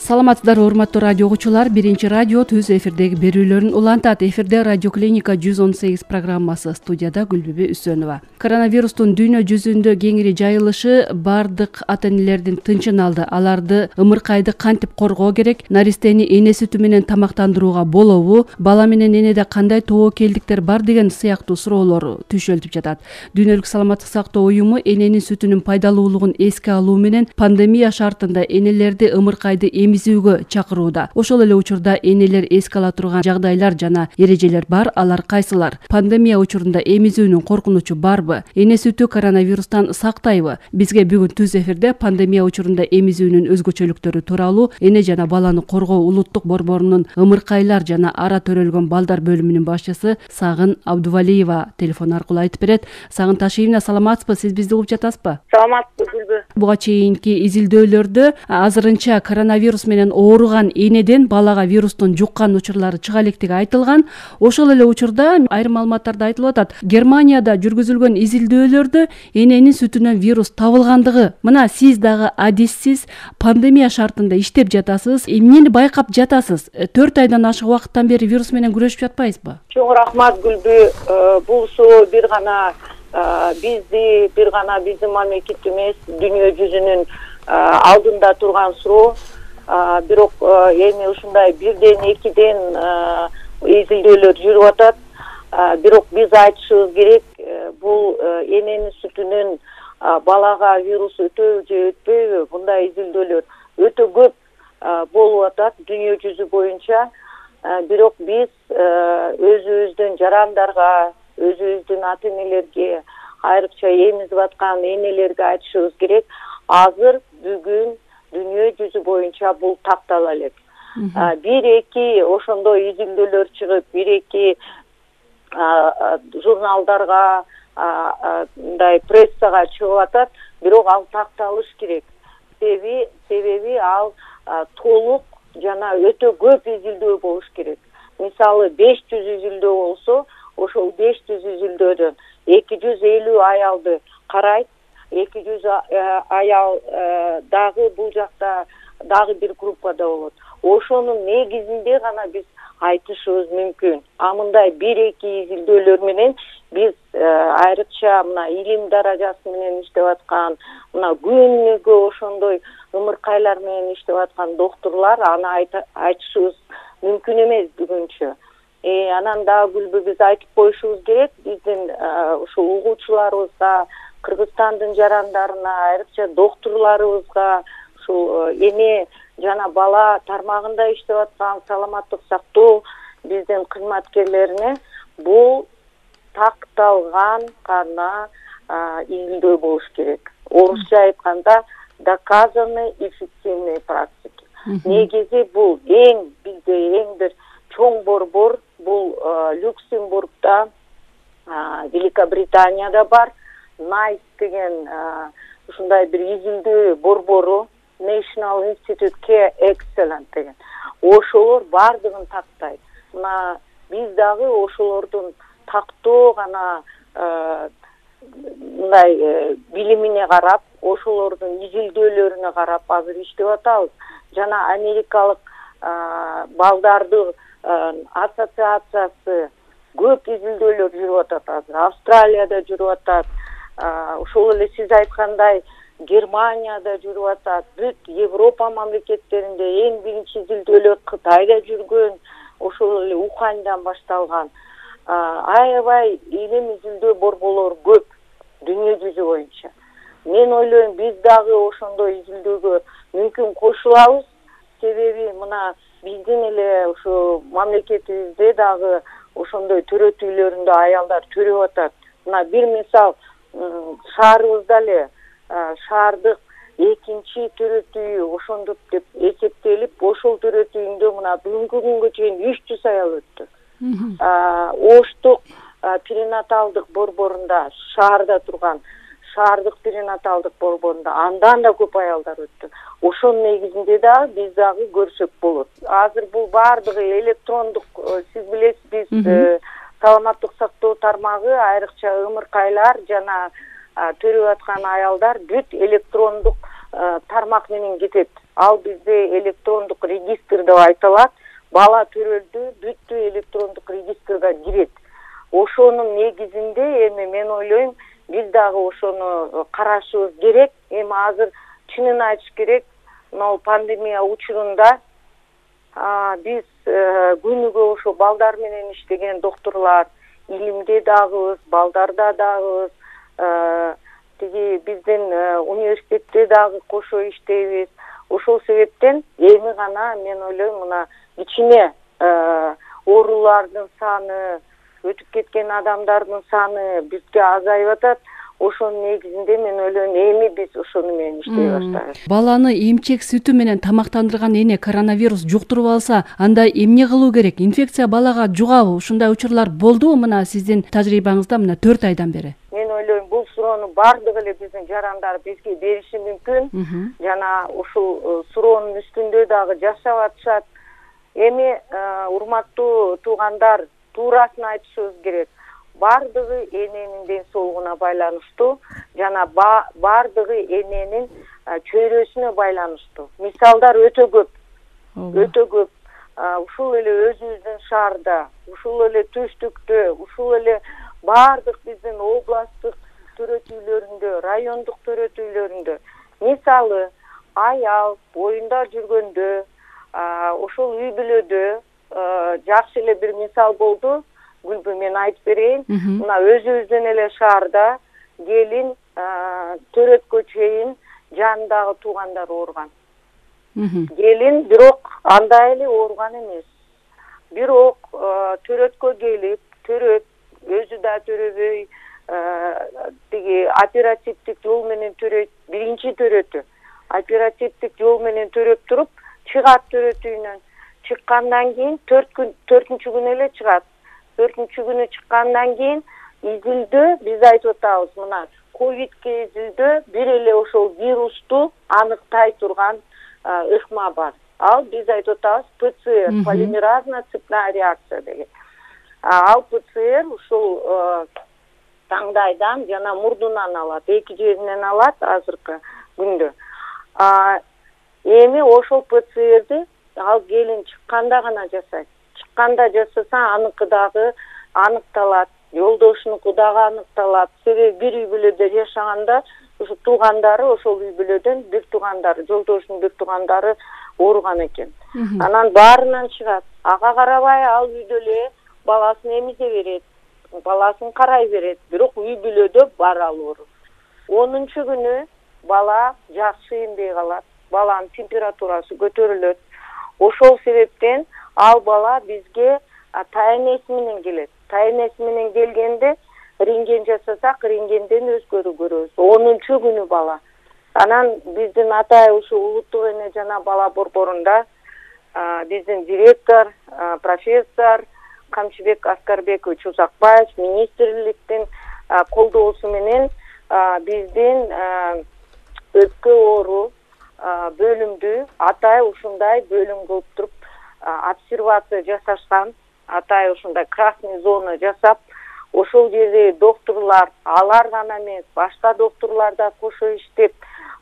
Саламатсыздарбы урматтуу радио угуучулар. Биринчи радио түз эфирдеги берүүлөрүн улантат. Эфирде Радио Клиника 118 программасы. Студияда Гүлбүбү Үсөнова. Коронавирустун дүйнө жүзүндө кеңири жайылышы бардык ата энелердин тынчын алды. Аларды ымыркайды кантип коргоо керек? Наристени эне сүтү менен тамактандырууга болобу? Бала менен энеде кандай тобокелдиктер бар деген сыяктуу суроолор түшөлтүп жатат. Дүйнөлүк саламаттык сактоо уюму эненин сүтүнүн пайдалуулугун эске алуу менен пандемия шартында энелерди ымыркайды эмизүүгө чакырууда. Ошол эле учурда энелер эске ала турган жагдайлар жана эрежелер бар. Алар кайсылар? Пандемия учурунда эмизүүнүн коркунучу барбы? Эне сүтү коронавирустан сактайбы? Бизге бүгүн түз эфирде пандемия учурунда эмизүүнүн өзгөчөлүктөрү тууралуу эне жана баланы коргоо улуттук борборунун ымыркайлар жана ара төрөлгөн балдар бөлүмүнүн башчысы Сагын Абдувалиева телефон аркылуу айтып берет. Сагын Ташиевна, саламатсызбы? Сиз бизди угуп жатасызбы? Саламатсызбы, Гүлбү. Буга чейинки изилдөөлөрдө азырынча коронавирус менен ооруган энеден балага вирустун жуккан учурлары чыга электиги айтылган. Ошол эле учурда айрым маалыматтарда айтылып атат. Германияда жүргүзүлгөн изилдөөлөрдө эненин сүтүнөн вирус табылгандыгы. Мына сиз дагы адиссиз пандемия шартында иштеп жатасыз. Эмнени байкап жатасыз? 4 айдан ашык убакыттан бери вирус менен күрөшүп жатпайсызбы? Чоң рахмат, Гүлбү. Бул суу бир гана биздин мамлекет эмес, дүйнө жүзүнүн алдында турган суроо. Бирок эми ушундай бирден экиден изилдөөлөр жүрүп атат. Бирок биз айтышыбыз керек, бул эненин сүтүнөн балага вирус өтөбү же өтпөйбү? Мындай изилдөөлөр өтө көп болуп атат дүйнө жүзү боюнча. Бирок биз өзүбүздүн жарандарга, өзүбүздүн ата энелерге, айрыкча эмизип аткан энелерге айтышыбыз керек. Азыр бүгүн дүйнө жүзү боюнча бул тактала элек. Бир-эки ошондой изилдөөлөр чыгып, бир-эки журналдарга, мындай прессага чыгып атат, бирок ал такталыш керек. Себеби ал толук жана өтө көп изилдөө болуш керек. Мисалы 500 изилдөө болсо, ошол 500 изилдөөдөн 250 аялды карайт. 200 аял дагы бул жакта дагы бир группада болот. Ошонун негизинде гана биз айтышыбыз мүмкүн. Мындай 1-2 изилдөөлөр менен биз айрыкча мына илим даражасы менен иштеп аткан, мына күнүгө ошондой ымыркайлар менен иштеп аткан доктурлар аны айтышыбыз мүмкүн эмес бүгүнчө. Анан дагы Гүлбү биз айтып коюшубуз керек, биздин ушул угуучуларыбызга, Кыргызстандын жарандарына, айрыкча доктурларыбызга, ушул эне жана бала тармагында иштеп аткан саламаттык сактоо биздин кызматкерлерине бул такталган гана изилдөө болуш керек. Орусча айтканда доказанный эффективные практики. Негизи бул бизде эң бир чоң борбор, бул Люксембургда, Великобританияда бар. NICE деген ушундай бир изилдөө борбору, National Institute Care Excellence деген. Ошолор бардыгын тактайт. Мына биз дагы ошолордун тактоо гана мындай билимине карап, ошолордун изилдөөлөрүнө карап азыр иштеп атабыз. Жана америкалык балдарды ассоциациясы көп изилдөөлөр жүрүп атат азыр. Австралияда жүрүп атат. Ошол эле сиз айткандай Германияда жүрүп атат. Бүт Европа мамлекеттеринде эң биринчи изилдөөлөр Кытайда жүргөн, ошол эле Уханьдан башталган. Аябай илим изилдөө борборлору көп дүйнө жүзү боюнча. Мен ойлойм, биз дагы ошондой изилдөөгө мүмкүн кошулабыз. Себеби мына биздин эле ушу мамлекетибизде дагы ошондой төрөтүүлөрүндө аялдар төрөп атат. Мына бир мисал, шаарыбызда эле шаардык экинчи төрөтүүгө ошондук деп эсептелип, ошол төрөтүүндө мына бүгүнкү күнгө чейин 300 аял өттү. Оштук перинаталдык борборунда, шаарда турган шаардык перинаталдык борборунда андан да көп аялдар өттү. Ошонун негизинде да биз дагы көрсөк болот. Азыр бул бардыгы электрондук, сиз билесиз, биз саламаттык сактоо тармагы, айрыкча ымыркайлар жана төрөп аткан аялдар бүт электрондук тармак менен кетет. Ал бизде электрондук регистр деп айтылат. Бала төрөлдү, бүттү электрондук регистрге кирет. Ошонун негизинде эми мен ойлойм, биз дагы ошону карашыбыз керек. Эми азыр чынын айтыш керек, мына пандемия учурунда биз күнүгө ошо балдар менен иштеген доктурлар илимде дагыбыз, балдарда дагыбыз, тиги биздин университетте дагы кошо иштейбиз. Ошол себептен эми гана мен ойлойм, мына кичине оорулардын саны, өтүп кеткен адамдардын саны бизге азайып атат. Ошонун негизинде мен ойлойм, эми биз ошону менен иштей баштайбыз. Баланы эмчек сүтү менен тамактандырган эне коронавирус жуктуруп алса, анда эмне кылуу керек? Инфекция балага жугабы? Ушундай учурлар болдубу мына сиздин тажрыйбаңызда мына 4 айдан бери? Мен ойлойм, бул суроону бардыгы эле биздин жарандар бизге бериши мүмкүн. Жана ушул суроонун үстүндө дагы жашап атышат. Эми урматтуу туугандар, туурасын айтышыбыз керек. Бардыгы эненин ден соолугуна байланыштуу, жана бардыгы эненин чөйрөсүнө байланыштуу. Мисалдар өтө көп. Өтө көп. Ушул эле өзүбүздүн шаарда, ушул эле түштүктө, ушул эле бардык биздин областтык төрөтүүлөрүндө, райондук төрөтүүлөрүндө, мисалы аял боюнда жүргөндө, ошол үй бүлөдө жакшы эле бир мисал болду. Гүлбү, мен айтып берейин. Мына өзүбүздүн эле шаарда келин төрөткө чейин жанындагы туугандар ооруган. Келин бирок андай эле ооруган эмес. Бирок төрөткө келип, төрөт өзү да төрөбөй, тиги оперативдик жол менен төрөйт, биринчи төрөтү. Оперативдик жол менен төрөп туруп, чыгат төрөтүүнөн. Чыккандан кийин 4-күнчү күнү эле чыгат. 4-күнчү күнү чыккандан кийин изилдөө биз айтып атабыз, мына ковидке изилдөө бир эле ошол вирусту аныктай турган ыкма бар. Ал биз айтып атабыз ПЦР, полимеразная цепная реакция деген. Ал ПЦР ушул таңдайдан жана мурдунан алат, эки жеринен алат азыркы күндө. Эми ошол ПЦРди ал келин чыкканда гана жасайт. Чыкканда жасаса аныкы дагы аныкталат, жолдошунуку дагы аныкталат. Себеби бир үй бүлөдө жашаганда ушу туугандары ошол үй бүлөдөн бир туугандары, жолдошунун бир туугандары ооруган экен. Анан баарынан чыгат. Ага карабай ал үйдө эле баласын эмизе берет, баласын карай берет. Бирок үй бүлөдө бар ал оору. 10-чу күнү бала жакшы эмбей калат, баланын температурасы көтөрүлөт. Ошол себептен ал бала бизге тайнеси менен келет. Тайнеси менен келгенде рентген жасасак, рентгенден өзгөрүү көрөбүз. 10-чу күнү бала. Анан биздин атай ушу улуттук эне жана бала борборунда биздин директор, профессор Камчыбек Аскарбекович Узакбаев министрликтин колдоосу менен биздин өпкө оору бөлүмдү атай ушундай бөлүм кылып туруп обсервация жасашкан. Атай ушундай красный зона жасап, ошол жерде доктурлар, алар гана эмес, башка доктурлар да кошо иштеп,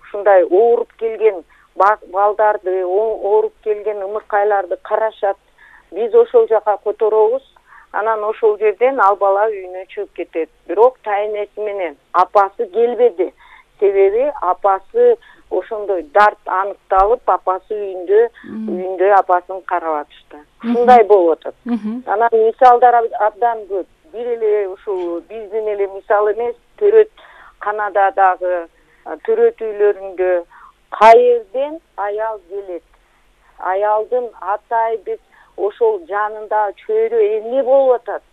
ушундай ооруп келген балдарды, ооруп келген ымыркайларды карашат. Биз ошол жака которобуз. Анан ошол жерден ал бала үйүнө чыгып кетет. Бирок тайнеси менен апасы келбеди. Себеби апасы ошондой дарт аныкталып, апасы үйүндө апасын карап атышты. Ушундай болуп атат. Анан мисалдар абдан көп. Бир эле ушул биздин эле мисал эмес, төрөт Канададагы төрөт үйлөрүндө кайерден аял келет. Аялдын атай биз ошол жанында чөйрө эмне болуп атат,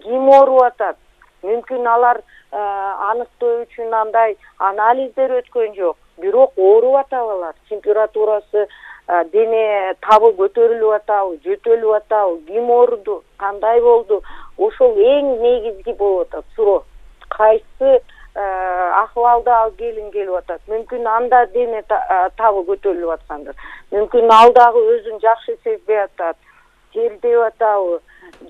ким ооруп атат. Мүмкүн алар аныктоо үчүн андай анализдер өткөн жок. Бирок ооруп атабы алар. Температурасы, дене табы көтөрүлүп атабы, жөтөлүп атабы, ким ооруду, кандай болду. Ошол эң негизги болуп атат суроо. Кайсы акыбалда ал келин келип атат. Мүмкүн анда дене табы көтөрүлүп аткандыр. Мүмкүн ал дагы өзүн жакшы сезбей атат. Тердеп атабы,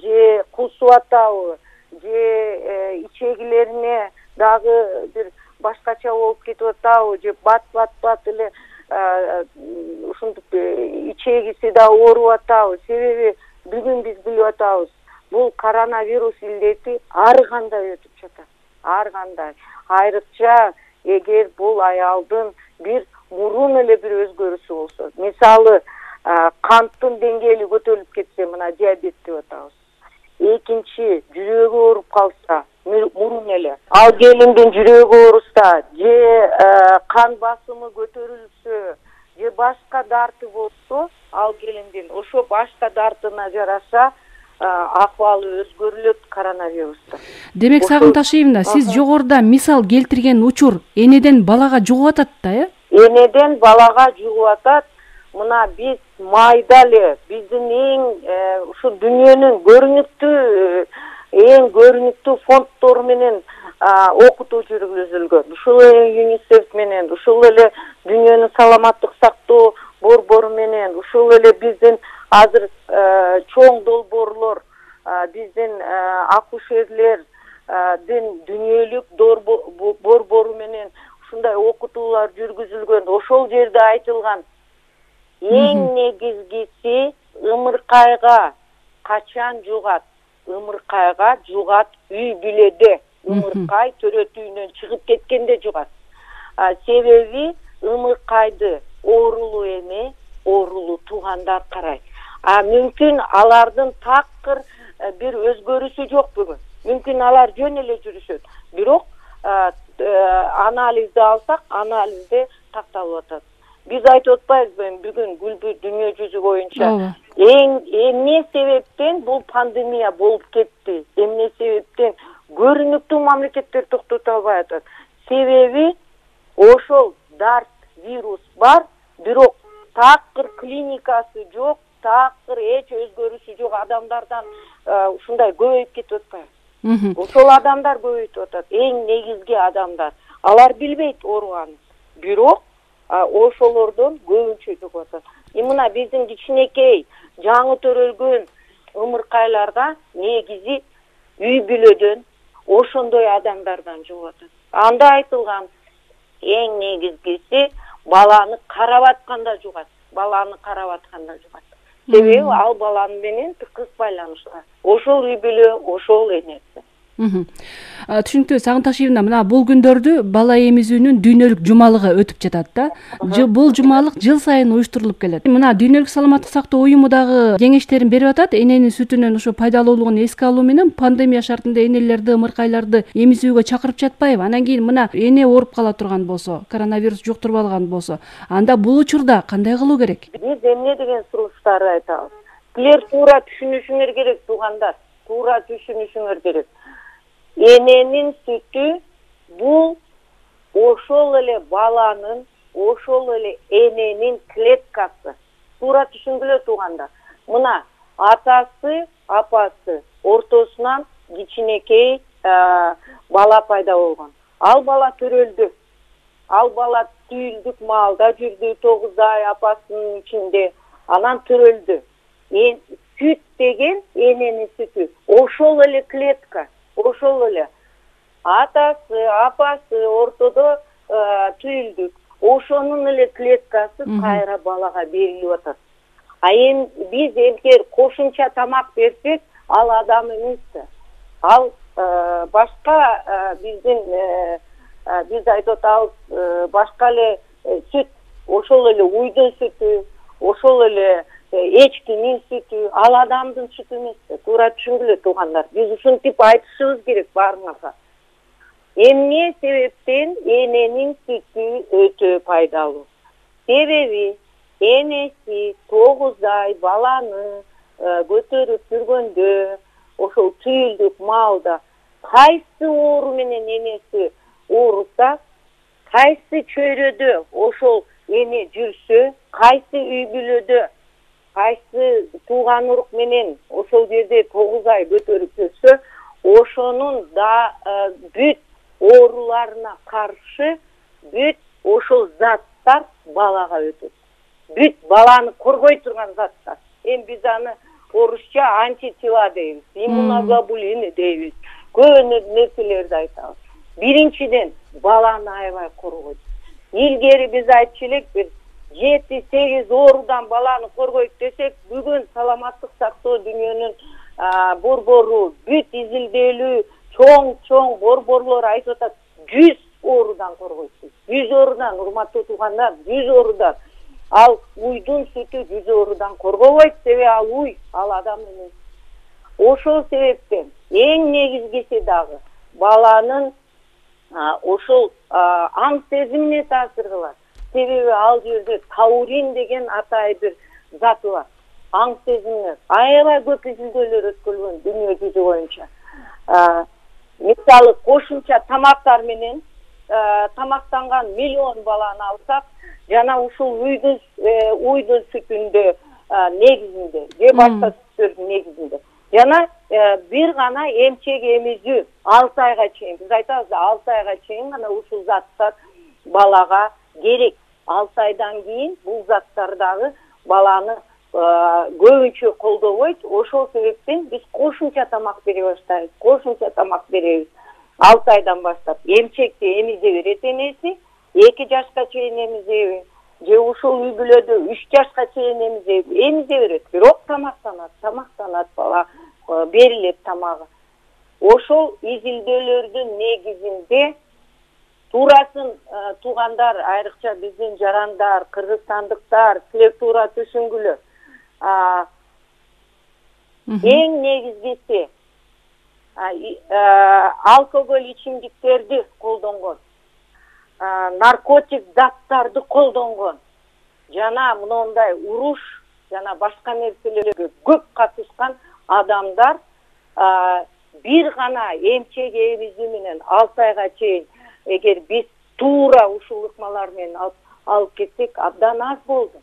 же кусуп атабы, же ичегилерине дагы бир башкача болуп кетип атабы же бат эле ушинтип ичегиси да ооруп атабы. Себеби бүгүн биз билип атабыз, бул коронавирус илдети ар кандай өтүп жатат. Ар кандай. Айрыкча эгер бул аялдын бир мурун эле бир өзгөрүүсү болсо, мисалы канттын деңгээли көтөрүлүп кетсе, мына диабет деп атабыз. Экинчи, жүрөгү ооруп калса, мурун эле. Ал келиндин жүрөгү ооруса, же кан басымы көтөрүлсө, же башка дарты болсо, ал келиндин ошо башка дартына жараша акыбалы өзгөрүлөт коронавируста. Демек, Сагынташевна, сиз жогоруда мисал келтирген учур энеден балага жугуп атат да, Энеден балага жугуп атат. Мына биз майда эле биздин ушу дүйнөнүн көрүнүктүү фонддору менен окутуу жүргүзүлгөн. Ушул эле ЮНИСЕФ менен, ушул эле дүйнөнүн саламаттык сактоо борбору менен, ушул эле биздин азыр чоң долбоорлор, биздин акушерлердин дүйнөлүк борбору менен ушундай окутуулар жүргүзүлгөн. Ошол жерде айтылган эң негизгиси ымыркайга качан жугат? Ымыркайга жугат үй бүлөдө. Ымыркай төрөтүүнөн чыгып кеткенде жугат. Себеби ымыркайды оорулуу эне, оорулуу туугандар карайт. Мүмкүн алардын такыр бир өзгөрүүсү жок бүгүн. Мүмкүн алар жөн эле жүрүшөт. Бирок анализди алсак, анализде такталып атат. Биз айтып атпайбызбы бүгүн күлбү дүйнө жүзү боюнча эмне себептен бул пандемия болуп кетти? Эмне себептен көрүнүктүү мамлекеттер токтото албай атат? Себеби ошол дарт вирус бар, бирок такыр клиникасы жок, такыр эч өзгөрүүсү жок адамдардан ушундай көбөйүп кетип атпайбы? Ошол адамдар көбөйүп атат. Эң негизги адамдар. Алар билбейт ооруганын. Бирок ошолордон көбүнчө жугуп атат. Мына биздин кичинекей жаңы төрөлгөн ымыркайларда негизи үй бүлөдөн ошондой адамдардан жугуп атат. Анда айтылган эң негизгиси баланы карап атканда жугат. Себеби ал баланы менен тыкыз байланыштар. Ошол үй бүлө, ошол энеси. Түшүнүктүү. Сагынташевна, мына бул күндөрдү бала эмизүүнүн дүйнөлүк жумалыгы өтүп жатат да. Бул жумалык жыл сайын уюштурулуп келет. Мына дүйнөлүк саламаттык сактоо уюму дагы кеңештерин берип атат. Эненин сүтүнөн ушу пайдалуулугун эске алуу менен пандемия шартында энелерди, ымыркайларды эмизүүгө чакырып жатпайбы? Анан кийин мына эне ооруп кала турган болсо, коронавирус жуктуруп алган болсо, анда бул учурда кандай кылуу керек? Биз эмне деген сурооштарды айтабыз? Силер туура түшүнүшүңөр керек, туугандар. Туура түшүнүшүңөр керек. Эненин сүтү бул ошол эле баланын, ошол эле эненин клеткасы. Туура түшүнгүлө, туугандар. Мына атасы, апасы ортосунан кичинекей бала пайда болгон. Ал бала төрөлдү. Ал бала түйүлдүк маалда жүрдү, 9 ай апасынын ичинде, анан төрөлдү. Сүт деген эненин сүтү. Ошол эле клетка. Ошол эле атасы, апасы ортодо түйүлдүк. Ошонун эле клеткасы кайра балага берилип атат. Эми биз эгер кошумча тамак берсек, ал адам эмес. Ал башка биздин биз айтып атабыз, башка эле сүт, ошол эле уйдун сүтү, ошол эле эчкинин сүтү, ал адамдын сүтү эмес. Туура түшүнгүлө, туугандар. Биз ушинтип айтышыбыз керек баарыңарга. Эмне себептен эненин сүтү өтө пайдалуу? Себеби энеси 9 ай баланы көтөрүп жүргөндө, ошол түйүлдүк маалда кайсы оору менен энеси ооруса, кайсы чөйрөдө ошол эне жүрсө, кайсы үй бүлөдө, кайсы тууган урук менен ошол жерде 9 ай көтөрүп жүрсө, ошонун да бүт ооруларына каршы бүт ошол заттар балага өтөт. Бүт баланы коргой турган заттар. Эми биз аны орусча антитела дейбиз, иммуноглобулины дейбиз. Көп нерселерди айтабыз. Биринчиден баланы аябай коргойт. Илгери биз айтчу элек бир 7-8 оорудан баланы коргойт десек, бүгүн саламаттык сактоо дүйнөнүн борбору, бүт изилдөөлүү чоң борборлор айтып атат, 100 оорудан коргойт. 100 оорудан, урматтуу туугандар, 100 оорудан. Ал уйдун сүтү 100 оорудан коргобойт, себеби ал уй, ал адам эмес. Ошол себептен эң негизгиси дагы баланын ошол аң сезимине таасир кылат. Себеби ал жерде таурин деген атай бир зат бар. Аң сезимине аябай көп изилдөөлөр өткөрүлгөн дүйнө жүзү боюнча. Мисалы кошумча тамактар менен тамактанган миллион баланы алсак, жана ушул уйдун сүтүндө негизинде, же башка сүттөрдүн негизинде. Жана бир гана эмчек эмизүү 6 айга чейин, биз айтабыз 6 айга чейин гана ушул заттар балага керек. 6 айдан кийин бул заттар дагы баланы көбүнчө колдобойт. Ошол себептен биз кошумча тамак бере баштайбыз. Кошумча тамак беребиз. 6 айдан баштап эмчекти эмизе берет энеси, 2 жашка чейин эмизеби, же ушул үй бүлөдө 3 жашка чейин эмизе берет. Бирок тамактанат бала, берилет тамагы. Ошол изилдөөлөрдүн негизинде туурасын туугандар, айрыкча биздин жарандар, кыргызстандыктар, силер туура түшүнгүлөр. Эң негизгиси алкоголь ичимдиктерди колдонгон, наркотик заттарды колдонгон, жана мындай уруш жана башка нерселерге көп катышкан адамдар бир гана эмчек эмизүү менен 6 айга чейин эгер биз туура ушул ыкмалар менен алып кетсек абдан аз болду.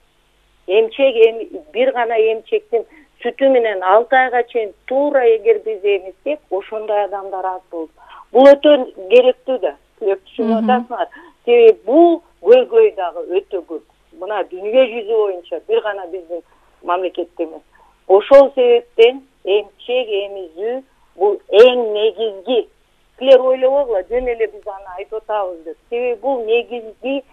Бир гана эмчектин сүтү менен 6 айга чейин туура эгер биз эмизсек, ошондой адамдар аз болду. Бул өтө керектүү да, түшүнүп атасыңар. Себеби бул көйгөй дагы өтө көп. Мына дүйнө жүзү боюнча бир гана биздин мамлекетте эмес. Ошол себептен эмчек эмизүү бул эң негизги. Силер ойлобогула, жөн эле биз аны айтып атабыз деп. Себеби бул негизги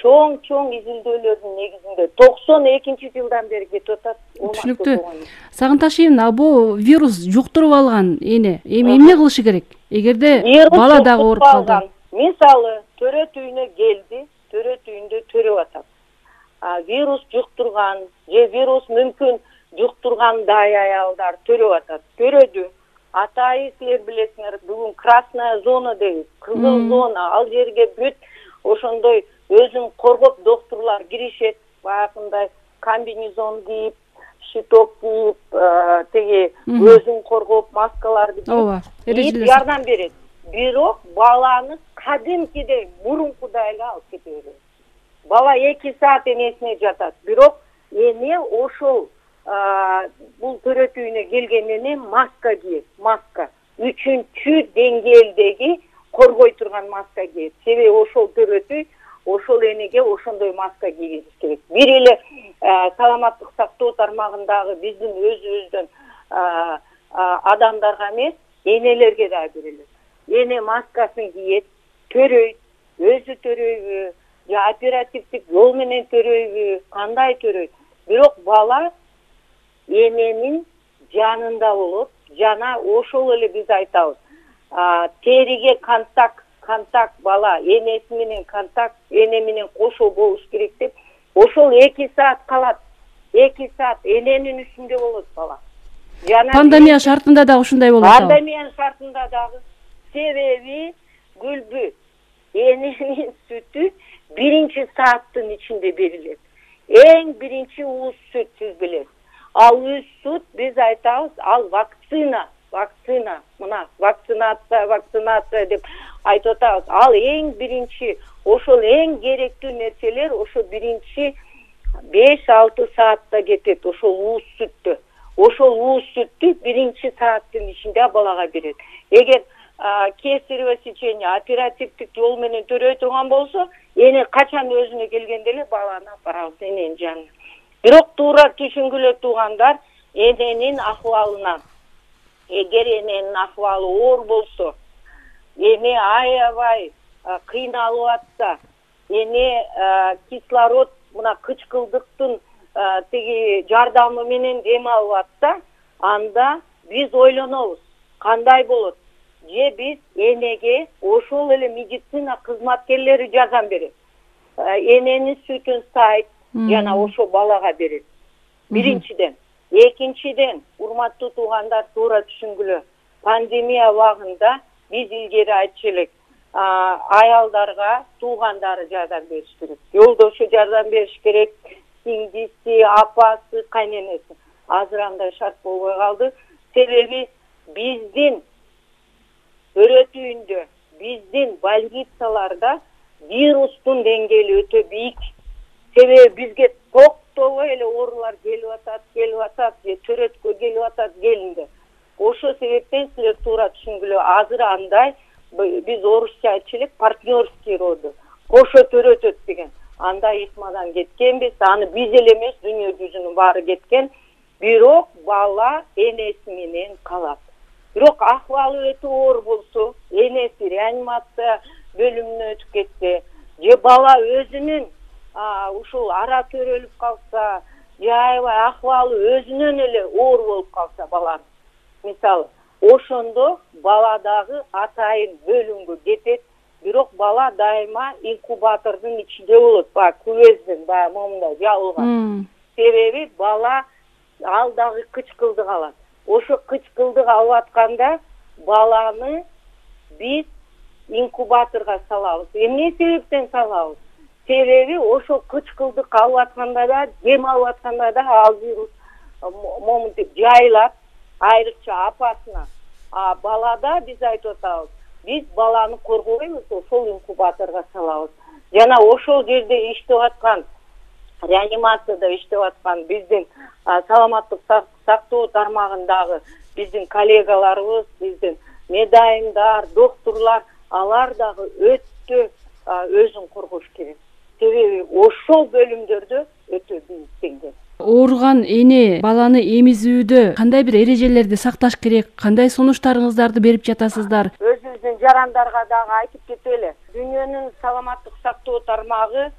чоң изилдөөлөрдүн негизинде 92-жылдан бери кетип атат. Түшүнүктүү. Сагынташ эне, бул вирус жуктуруп алган эне эмне кылышы керек? Эгерде бала дагы ооруп калды. Мисалы, төрө түйүнө келди, төрө түйүндө төрөп атат. Вирус жуктурган, же вирус мүмкүн жуктургандай аялдар төрөп атат. Төрөдү. Атайы силер билесиңер, бүгүн красная зона дейбиз, кызыл зона. Ал жерге бүт ошондой өзүн коргоп доктурлар киришет, баягындай комбинезон кийип, щиток кийип, теги өзүн коргоп, маскаларды кийип жардам берет. Бирок баланы кадимкидей мурункудай эле алып кете берет. Бала 2 саат энесине жатат. Бирок эне ошол бул төрө түйүнө келгенден маска кийет, маска. 3-чү деңгээлдеги коргой турган маска кийет. Себеби ошол төрө түй ошол энеге ошондой маска кийиш керек. Бир эле саламаттык сактоо тармагындагы биздин өзүбүздүн адамдарга эмес, энелерге да берилет. Эне маскасын кийет, төрөйт, өзү төрөйбү, же оперативдик жол менен төрөйбү, кандай төрөйт. Бирок бала эненин жанында болот, жана ошол эле биз айтабыз. Териге контакт бала энеси менен контакт, эне менен кошо болуш керек деп, ошол 2 саат калат. 2 саат эненин үстүндө болот бала. Пандемия шартында да ушундай болот. Пандемия шартында дагы. Себеби гүлбү эненин сүтү 1 сааттын ичинде берилет. Эң биринчи уус сүт сиз билесиз. Ал уус сүт биз айтабыз, ал вакцина, мына вакцинация деп айтып атабыз. Ал эң биринчи, ошол эң керектүү нерселер ошо биринчи 5-6 саатта кетет ошол уус сүттө. Ошол уус сүттү 1 сааттын ичинде балага берет. Эгер кесарево сечение оперативдик жол менен төрөй турган болсо, эне качан өзүнө келгенде эле баланы апарабыз эненин жанына. Бирок туура түшүнгүлө туугандар, эненин акыбалынан. Эгер эненин акыбалы оор болсо, эне аябай кыйналып атса, эне кислород мына кычкылдыктын тиги жардамы менен дем алып атса, анда биз ойлонобуз, кандай болот? Же биз энеге ошол эле медицина кызматкерлери жардам берет. Эненин сүтүн сайт жана ошо балага берет. Биринчиден. Экинчиден, урматтуу туугандар, туура түшүнгүлө. Пандемия убагында биз илгери айтчу элек, аялдарга туугандары жардам бериш керек. Жолдошу жардам бериш керек, сиңдиси, апасы, кайненеси. Азыр андай шарт болбой калды. Себеби биздин өрөтүүндө, биздин больницаларда вирустун деңгээли өтө бийик. Себеби бизге токтобой эле оорулар келип атат, же төрөткө келип атат келинде. Ошо себептен силер туура түшүнгүлө, азыр андай биз орусча айтчу элек партнерский роды, кошо төрөтөт деген. Анда ыкмадан кеткенбиз, аны биз эле эмес, дүйнө жүзүнүн баары кеткен. Бирок бала энеси менен калат. Бирок акыбалы өтө оор болсо, энеси реанимация бөлүмүнө өтүп кетсе, же бала өзүнүн ушул ара төрөлүп калса, же аябай акыбалы өзүнөн эле оор болуп калса баланын. Мисалы, ошондо бала дагы атайын бөлүмгө кетет, бирок бала дайыма инкубатордун ичинде болот, баягы күбөздүн баягы момундай жабылган. Себеби бала ал дагы кычкылдык алат. Ошо кычкылдык алып атканда баланы биз инкубаторго салабыз. Эмне себептен салабыз? Себеби ошо кычкылдык алып атканда да, дем алып атканда да ал вирус момунтип жайылат, айрыкча апасына. Балада биз айтып атабыз, биз баланы коргойбуз, ошол инкубаторго салабыз. Жана ошол жерде иштеп аткан, реанимацияда иштеп аткан биздин саламаттык сактоо тармагындагы биздин коллегаларыбыз, биздин медайымдар, доктурлар, алар дагы өтө өзүн коргош керек. Себеби ошол бөлүмдөрдө өтө бийик деңгээлде. Ооруган эне баланы эмизүүдө кандай бир эрежелерди сакташ керек, кандай сунуштарыңыздарды берип жатасыздар? Өзүбүздүн жарандарга дагы айтып кетели. Дүйнөнүн саламаттык сактоо тармагы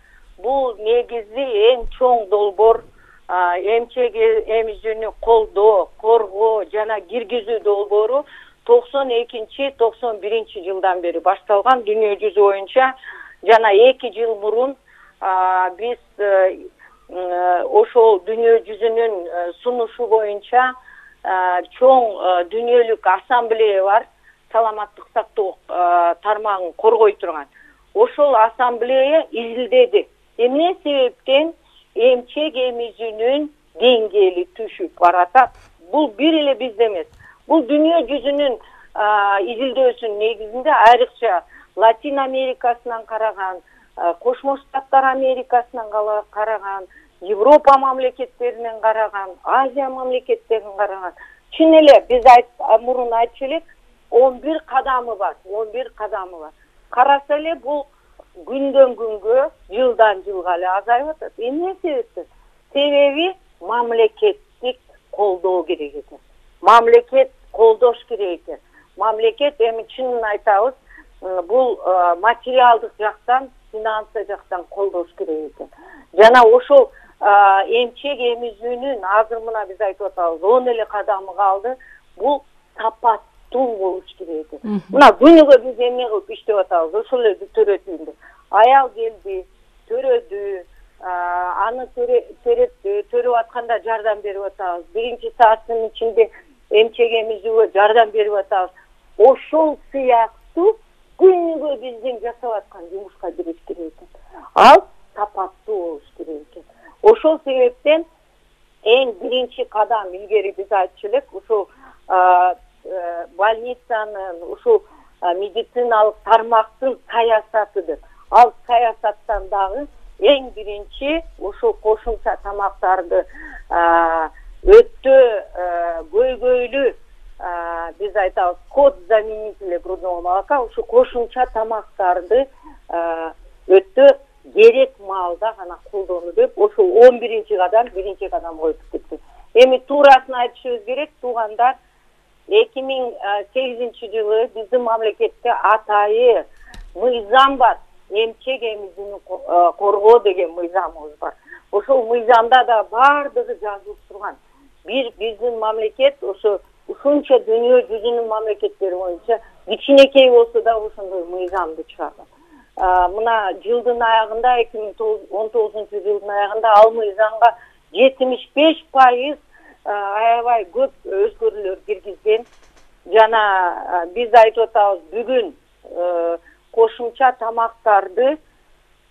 бул негизи эң чоң долбоор, эмчек эмизүүнү колдоо, коргоо жана киргизүү долбоору 92-91 жылдан бери башталган дүйнө жүзү боюнча. Жана 2 жыл мурун биз ошол дүйнө жүзүнүн сунушу боюнча чоң дүйнөлүк ассамблея бар, саламаттык сактоо тармагын коргой турган. Ошол ассамблея изилдеди. Эмне себептен эмчек эмизүүнүн деңгээли түшүп баратат? Бул бир эле бизде эмес. Бул дүйнө жүзүнүн изилдөөсүнүн негизинде айрыкча Латин Америкасынан караган, Кошмо Штаттар Америкасынан караган, Европа мамлекеттеринен караган, Азия мамлекеттеринен караган. Чын эле биз мурун айтчу элек, 11 кадамы бар, 11 кадамы бар. Караса эле бул күндөн күнгө, жылдан жылга эле азайып атат. Эмне себептен? Себеби мамлекеттик колдоо керек экен. Мамлекет колдош керек экен. Мамлекет эми чынын айтабыз, бул материалдык жактан, финансы жактан колдош керек экен. Жана ошол эмчек эмизүүнүн азыр мына биз айтып атабыз, 10 эле кадамы калды. Бул сапаттуу болуш керек экен. Мына күнүгө биз эмне кылып иштеп атабыз? Ошол эле төрөтүүндө. Аял келди, төрөдү, аны төрөп атканда жардам берип атабыз. Биринчи сааттын ичинде эмчек эмизүүгө жардам берип атабыз. Ошол сыяктуу күнүгө биздин жасап аткан жумушка кириш керек экен. Ал сапаттуу болуш керек экен. Ошол себептен эң биринчи кадам илгери биз айтчу элек, ушул больницанын, ушул медициналык тармактын саясатыдыр. Ал саясаттан дагы эң биринчи ушул кошумча тамактарды өтө көйгөйлүү, биз айтабыз, код заменителя грудного молока, ушу кошумча тамактарды өтө керек маалда гана колдонуу деп, ошол 11-кадам, биринчи кадам коюп кетти. Эми туурасын айтышыбыз керек, туугандар, 2008-жылы биздин мамлекетте атайы мыйзам бар. Эмчек эмизүүнү коргоо деген мыйзамыбыз бар. Ошол мыйзамда да бардыгы жазылып турган. Биздин мамлекет ушунча дүйнө жүзүнүн мамлекеттери боюнча кичинекей болсо да ошондой мыйзамды чыгарган. Мына жылдын аягында 2019-жылдын аягында ал мыйзамга 75% аябай көп өзгөрүүлөр киргизген. Жана биз айтып атабыз бүгүн кошумча тамактарды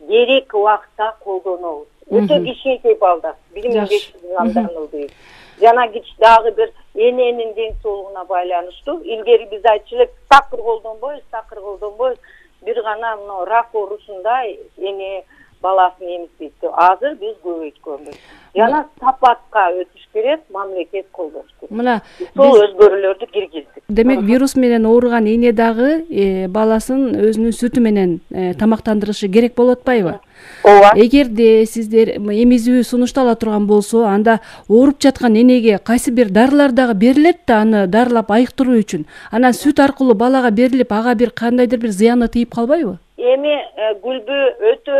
керек убакытта колдонобуз. Өтө кичинекей балдар 1500 граммдан дейт. Жана дагы бир эненин ден соолугуна байланыштуу. Илгери биз айтчу такыр колдонбойбуз. Бир гана мына рак оорусунда эне баласын эмизбейт. Азыр биз көбөйткөнбүз. Жана сапатка өтүш керек, мамлекет колдош керек. Мына сол өзгөрүүлөрдү киргиздик. Демек вирус менен ооруган эне дагы баласын өзүнүн сүтү менен тамактандырышы керек болуп атпайбы? Ооба. Эгерде сиздер эмизүү сунуштала турган болсо, анда ооруп жаткан энеге кайсы бир дарылар дагы берилет да, аны дарылап айыктыруу үчүн. Анан сүт аркылуу балага берилип, ага бир кандайдыр бир зыяны тийип калбайбы? Эми Гүлбү өтө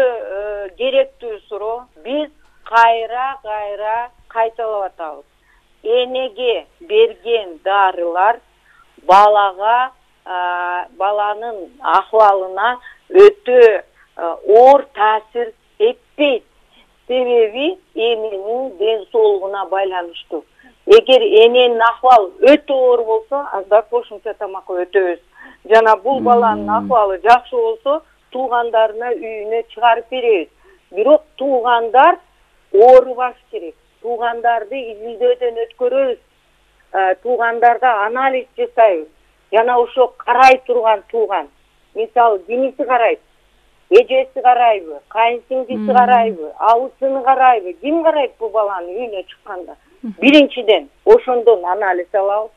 керектүү суроо. Биз кайра кайталап атабыз. Энеге берген дарылар баланын акыбалына өтө оор таасир этпейт. Себеби эненин ден соолугуна байланыштуу. Эгер эненин акыбалы өтө оор болсо, анда кошумча тамак өтөбүз. Жана бул баланын акыбалы жакшы болсо, туугандарына үйүнө чыгарып беребиз. Бирок туугандар оорубаш керек. Туугандарды изилдөөдөн өткөрөбүз. Туугандарга анализ жасайбыз. Жана ошо карай турган тууган. Мисалы, кимиси карайт? Эжеси карайбы? Кайынсиңдиси карайбы? Абысыны карайбы? Ким карайт бул баланы үйүнө чыкканда? Биринчиден ошондон анализ алабыз.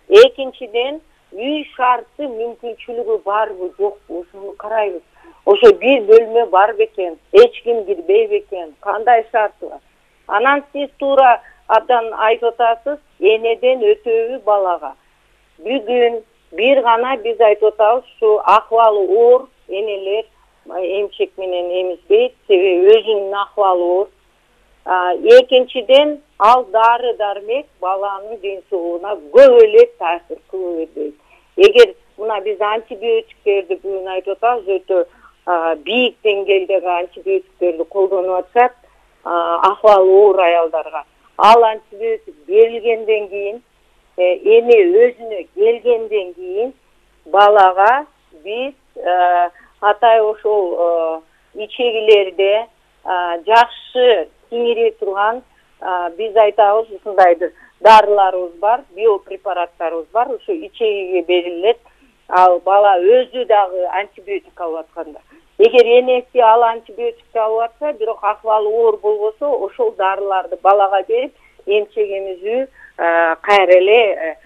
Экинчиден үй шарты мүмкүнчүлүгү барбы, жокпу, ошону карайбыз. Ошо бир бөлмө бар бекен, эч ким кирбейби экен, кандай шарты бар. Анан сиз туура абдан айтып атасыз, энеден өтөбү балага. Бүгүн бир гана биз айтып атабыз, ушу акыбалы оор энелер эмчек менен эмизбейт, себеби өзүнүн акыбалы оор. Экинчиден ал дары дармек баланын ден соолугуна көп эле таасир кыла бербейт. Эгер мына биз антибиотиктерди бүгүн айтып атабыз, өтө бийик деңгээлдеги антибиотиктерди колдонуп атсак, акыбалы оор аялдарга ал антибиотик берилгенден кийин, эне өзүнө келгенден кийин балага биз атай ошол ичегилерде жакшы сиңире турган биз айтабыз ушундайдыр дарыларыбыз бар, биопрепараттарыбыз бар, ошо ичегиге берилет. Ал бала өзү дагы антибиотик алып атканда. Эгер энеси ал антибиотикти алып атса, бирок акыбалы оор болбосо, ошол дарыларды балага берип, эмчек эмизүү кайра эле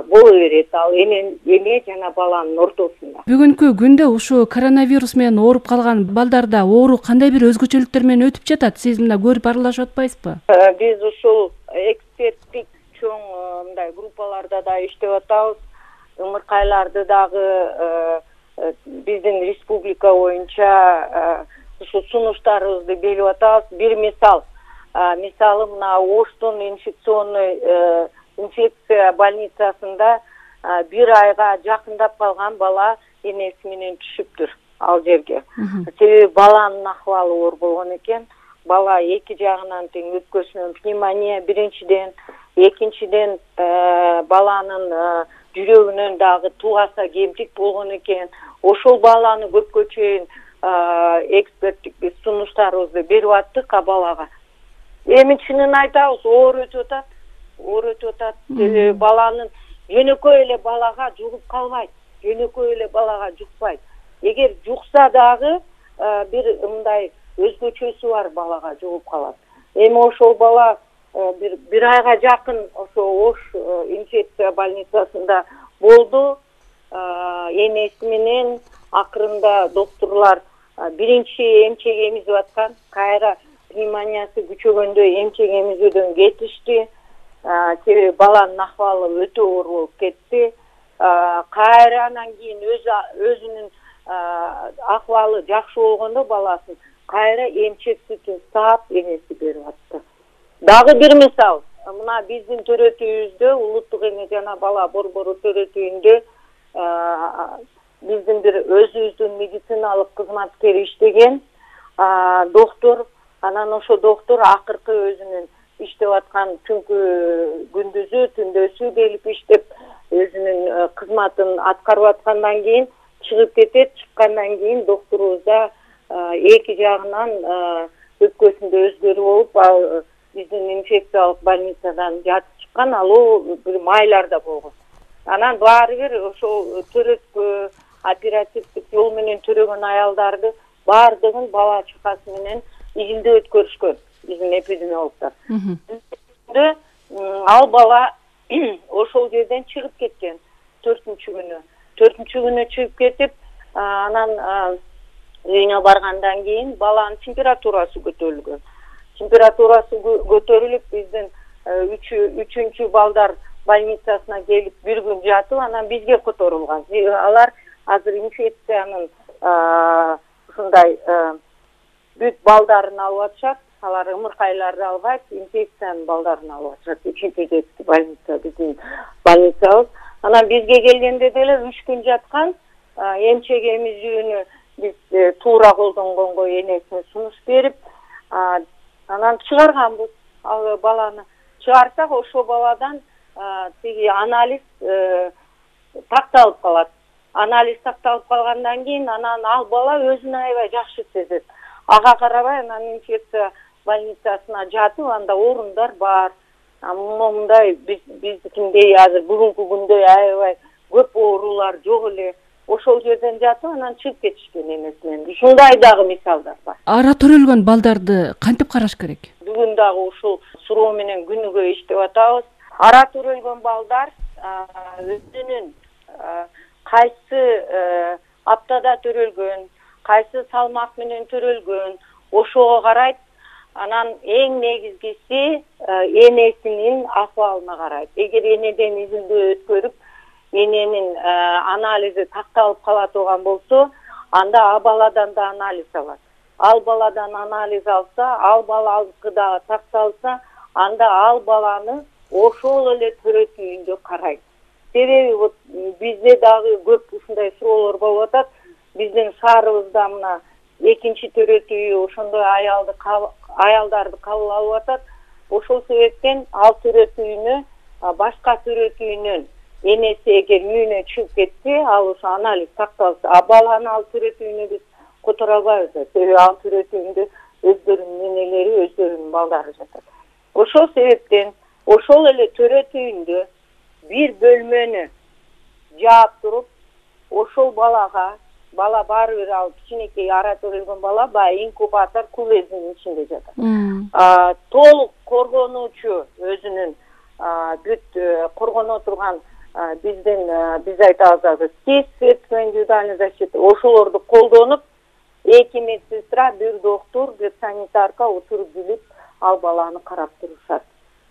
боло берет. Ал эне жана баланын ортосунда. Бүгүнкү күндө ушу коронавирус менен ооруп калган балдарда оору кандай бир өзгөчөлүктөр менен өтүп жатат? Сиз мына көрүп аралашып атпайсызбы? Биз ушул эксперттик чоң мындай группаларда да иштеп атабыз. Ымыркайларды дагы биздин республика боюнча ушу сунуштарыбызды берип атабыз. Бир мисалы мына Оштун инфекция больницасында бир айга жакындап калган бала энеси менен түшүптүр ал жерге. Себеби баланын акыбалы оор болгон экен. Бала эки жагынан тең өпкөсүнөн пневмония биринчиден, экинчиден баланын жүрөгүнөн дагы тугаса кемтик болгон экен. Ошол баланы көпкө чейин эксперттик сунуштарыбызды берип аттык балага. Эми чынын айтабыз, оор өтүп атат. Баланын жөнөкөй эле балага жугуп калбайт. Жөнөкөй эле балага жукпайт. Эгер жукса дагы бир мындай өзгөчөсү бар, балага жугуп калат. Эми ошол бала бир айга жакын ошо Ош инфекция больницасында болду. Энеси менен акырында доктурлар биринчи эмчек эмизип аткан, кайра пневмониясы күчөгөндө эмчек эмизүүдөн кетишти. себеби баланын акыбалы өтө оор болуп кетти. Кайра анан кийин өзүнүн акыбалы жакшы болгондо баласын кайра эмчек сүтүн саап энеси берип атты. Дагы бир мисал, мына биздин төрөтүүбүздө улуттук эне жана бала борбору төрөтүүндө биздин бир өзүбүздүн медициналык кызматкери иштеген доктор, анан ошо доктор акыркы өзүнүн иштеп аткан түнкү күндүзү түндөсү келип иштеп өзүнүн кызматын аткарып аткандан кийин чыгып кетет. Чыккандан кийин докторубузда эки жагынан өпкөсүндө өзгөрүү болуп, биздин инфекциялык больницадан жатып чыккан, ал бир майларда болгон. Анан баары бир ошол төрөткө оперативдик жол менен төрөгөн аялдарды баардыгын бала чакасы менен игилде өткөрүшкөн биздин эпидемиологдор. Ал бала ошол жерден чыгып кеткен 4-күнү чыгып кетип, анан үйүнө баргандан кийин баланын температурасы көтөрүлгөн. Температурасы көтөрүлүп, биздин 3-чү балдар больницасына келип бир күн жатып, анан бизге которулган. Алар азыр инфекциянын ушундай бүт балдарын алып атышат. Алар ымыркайларды албайт, инфекциянын балдарын алып атышат. 3-чү больница биздин больницабыз. Анан бизге келгенде деле 3 күн жаткан, эмчек эмизүүнү биз туура колдонгонго энесине сунуш берип, анан чыгарганбыз. Ал баланы чыгарсак, ошо баладан тиги анализ такталып калат. Анализ такталып калгандан кийин анан ал бала өзүн аябай жакшы сезет. Ага карабай анан инфекция больницасына жатып, анда орундар бар. Мындай биздикиндей азыр бүгүнкү күндө аябай көп оорулар жок эле. Ошол жерден жатып, анан чыгып кетишкен эмесинен. Ушундай дагы мисалдар бар. Ара төрөлгөн балдарды кантип караш керек? Бүгүн дагы ушул суроо менен күнүгө иштеп атабыз. Ара төрөлгөн балдар өзүнүн кайсы аптада төрөлгөн, кайсы салмак менен төрөлгөн, ошого карайт. Анан эң негизгиси энесинин акыбалына карайт. Эгер энеден изилдөө өткөрүп, эненин анализи такталып кала турган болсо, анда ал баладан да анализ алат. Ал баладан анализ алса, ал баланыкы да такталса, анда ал баланы ошол эле төрөтүүндө карайт. Себеби бизде дагы көп ушундай суроолор болуп атат. Биздин шаарыбызда мына экинчи төрөтүү ошондой аялдарды кабыл алып атат. Ошол себептен ал төрөтүүнү башка төрөтүүнөн энеси эгер үйүнө чыгып кетсе, ал ошо анализ такталса, баланы ал төрөтүүнү биз которо албайбыз. Себеби ал төрөтүүндө өздөрүнүн энелери, өздөрүнүн балдары жатат. Ошол себептен ошол эле төрөтүүндө бир бөлмөнү жаап туруп, ошол бала баары бир ал кичинекей ара төрөлгөн бала баягы инкубатор кулезинин ичинде жатат. Толук коргонуучу өзүнүн бүт коргоно турган биз айтабыз СИС, средства индивидуальной защиты, ошолорду колдонуп, 2 медсестра, 1 доктор, 1 санитарка отуруп билип, ал баланы карап турушат.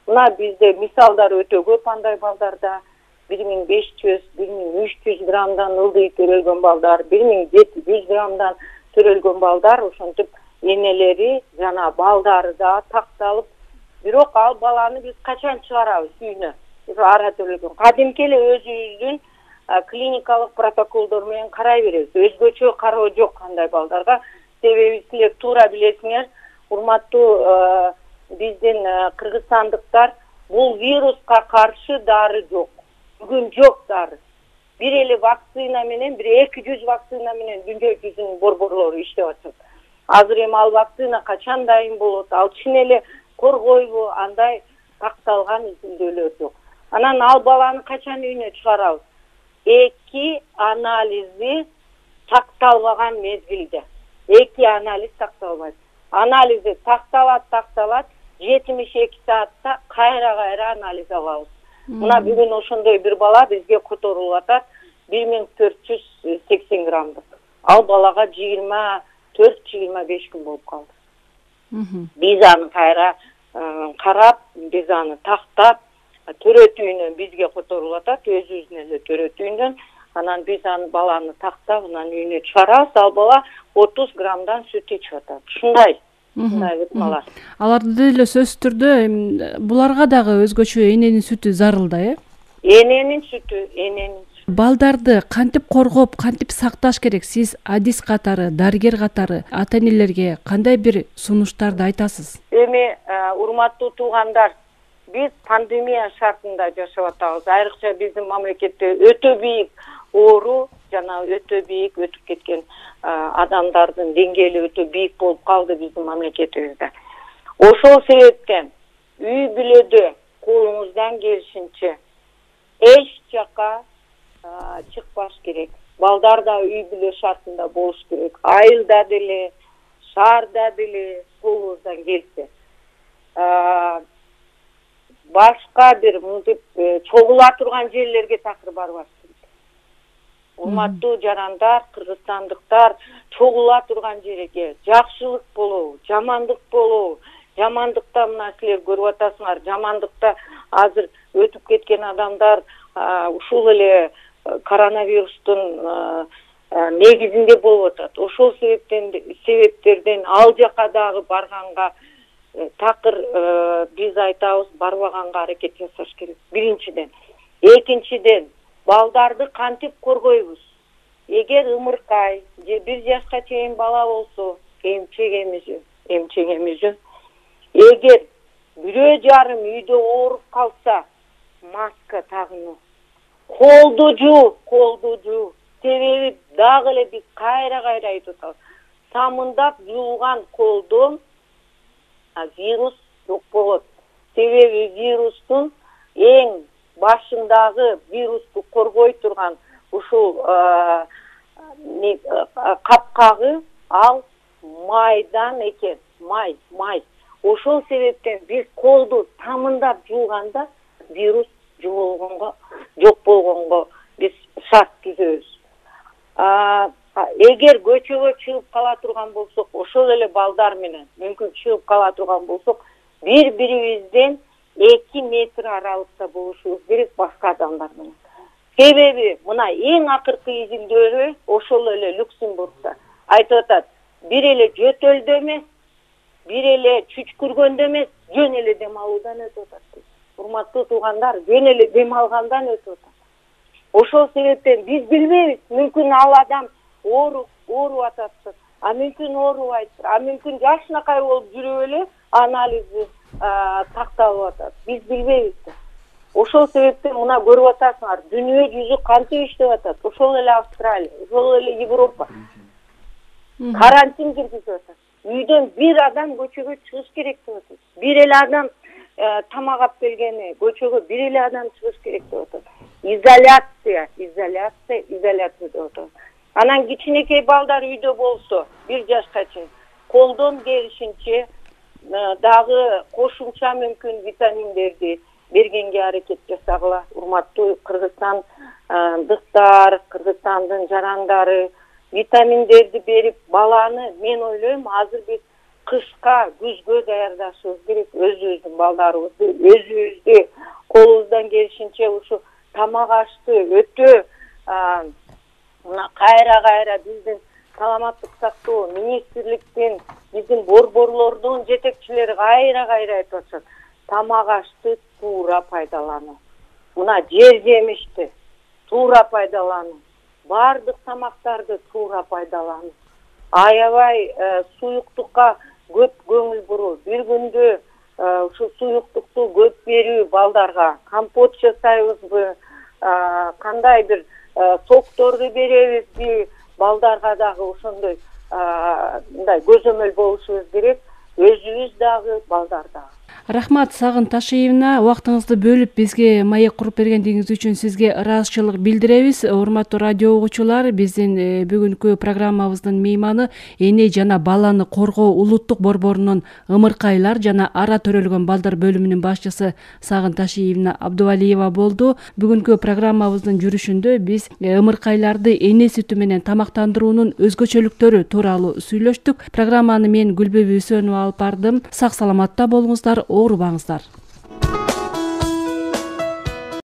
Мына бизде мисалдар өтө көп андай балдарда. 1500-1300 граммдан ылдый төрөлгөн балдар, 1700 граммдан төрөлгөн балдар, ошентип энелери жана балдары да такталып, бирок ал баланы биз качан чыгарабыз үйүнө? Ара төрөлгөн. Кадимки эле өзүбүздүн клиникалык протоколдор менен карай беребиз. Өзгөчө кароо жок андай балдарга. Себеби силер туура билесиңер, урматтуу биздин кыргызстандыктар, бул вируска каршы дары жок. Бүгүн жок дары. Бир эле вакцина менен, 200 вакцина менен дүйнө жүзүнүн борборлору иштеп атат. Азыр эми ал вакцина качан дайын болот, ал чын эле коргойбу, андай такталган изилдөөлөр жок. Анан ал баланы качан үйүнө чыгарабыз? 2 анализи такталбаган мезгилде. 2 анализ такталбайт. Анализи такталат, 72 саатта кайра анализ алабыз. Мына бүгүн ошондой бир бала бизге которулуп атат, 1480 граммдык. Ал балага 24-25 күн болуп калды. Биз аны кайра карап, биз аны тактап, төрөтүүнөн бизге которулуп атат, өзүбүздүн эле төрөтүүнөн. Анан биз баланы тактап, анан үйүнө чыгарабыз, ал бала 30 граммдан сүт ичип атат. Ушундай бала. Аларды деле сөзсүз түрдө буларга дагы өзгөчө эненин сүтү зарыл да, Эненин сүтү. Балдарды кантип коргоп, кантип сакташ керек? Сиз адис катары, дарыгер катары ата энелерге кандай бир сунуштарды айтасыз? Эми урматтуу туугандар, биз пандемия шартында жашап атабыз. Айрыкча биздин мамлекетте өтө бийик оору жана өтө бийик өтүп кеткен адамдардын деңгээли өтө бийик болуп калды биздин мамлекетибизде. Ошол себептен үй бүлөдө колуңуздан келишинче эч жака чыкпаш керек. Балдар да үй бүлө шартында болуш керек. Айылда деле, шаарда деле колуңуздан келсе. Башка бир мынтип чогула турган жерлерге такыр барбаш керек. Урматтуу жарандар, кыргызстандыктар, чогула турган жерге жакшылык болобу, жамандык болобу? Жамандыкта мына силер көрүп атасыңар, жамандыкта азыр өтүп кеткен адамдар ушул эле коронавирустун негизинде болуп атат. Ошол себептерден ал жака дагы барганга такыр биз айтабыз, барбаганга аракет жасаш керек. Биринчиден. Экинчиден, балдарды кантип коргойбуз? Эгер ымыркай же 1 жашка чейин бала болсо, эмчек эмизүү. Эгер бирөө жарым үйдө ооруп калса, маска тагынуу. Колду жуу. Себеби дагы эле биз кайра айтып атабыз. Самындап жуулган колдон вирус жок болот. Себеби вирустун эң башындагы вирусту коргой турган ушул капкагы ал майдан экен. Май. Ошол себептен биз колду тамындап жууганда вирус жок болгонго биз шарт түзөбүз. Эгер көчөгө чыгып кала турган болсок, ошол эле балдар менен мүмкүн чыгып кала турган болсок, бири-бирибизден 2 метр аралыкта болушубуз керек башка адамдар менен. Себеби мына эң акыркы изилдөөлөр ошол эле Люксембургда айтып атат, бир эле жөтөлдө эмес, бир эле чүчкүргөндө эмес, жөн эле дем алуудан өтүп атат. Урматтуу туугандар, жөн эле дем алгандан өтүп атат. Ошол себептен биз билбейбиз, мүмкүн ал адам ооруп атат, мүмкүн оорубайт, мүмкүн жакшынакай болуп жүрүп эле анализи такталып атат. Биз билбейбиз. Ошол себептен мына көрүп атасыңар, дүйнө жүзү кантип иштеп атат. Ошол эле Австралия, ошол эле Европа. Карантин киргизип атат. Үйдөн бир адам көчөгө чыгыш керек деп атат. Бир эле адам тамак алып келгени, көчөгө бир эле адам чыгыш керек деп атат. Изоляция деп атат. Анан кичинекей балдар үйдө болсо, 1 жашка чейин, колдон келишинче дагы кошумча мүмкүн витаминдерди бергенге аракет жасагыла. Урматтуу кыргызстандыктар, Кыргызстандын жарандары витаминдерди берип, баланы мен ойлойм, азыр биз кышка, күзгө даярдашыбыз керек. Өзүбүздүн балдарыбызды, өзүбүздү колубуздан келишинче ушу тамак ашты өтө мына кайра биздин саламаттык сактоо министрликтин, биздин борборлордун жетекчилери кайра айтып атышат. Тамак ашты туура пайдалануу. Мына жер жемишти туура пайдалануу. Бардык тамактарды туура пайдалануу. Аябай суюктукка көп көңүл буруу. Бир күндө ушу суюктукту көп берүү балдарга. Компот жасайбызбы? Кандай бир сокторду беребизби? Балдарга дагы ошондой мындай көзөмөл болушубуз керек. Өзүбүз дагы, балдар дагы. Рахмат Сагын Ташиевна, убактыңызды бөлүп бизге маек куруп бергендигиңиз үчүн сизге ыраазычылык билдиребиз. Урматтуу радио угуучулар, биздин бүгүнкү программабыздын мейманы эне жана баланы коргоо улуттук борборунун ымыркайлар жана ара төрөлгөн балдар бөлүмүнүн башчысы Сагын Ташиевна Абдувалиева болду. Бүгүнкү программабыздын жүрүшүндө биз ымыркайларды эне сүтү менен тамактандыруунун өзгөчөлүктөрү тууралуу сүйлөштүк. Программаны мен Гүлбүбү Үсөнова алып бардым. Сак саламатта болуңуздар, оорубаңыздар.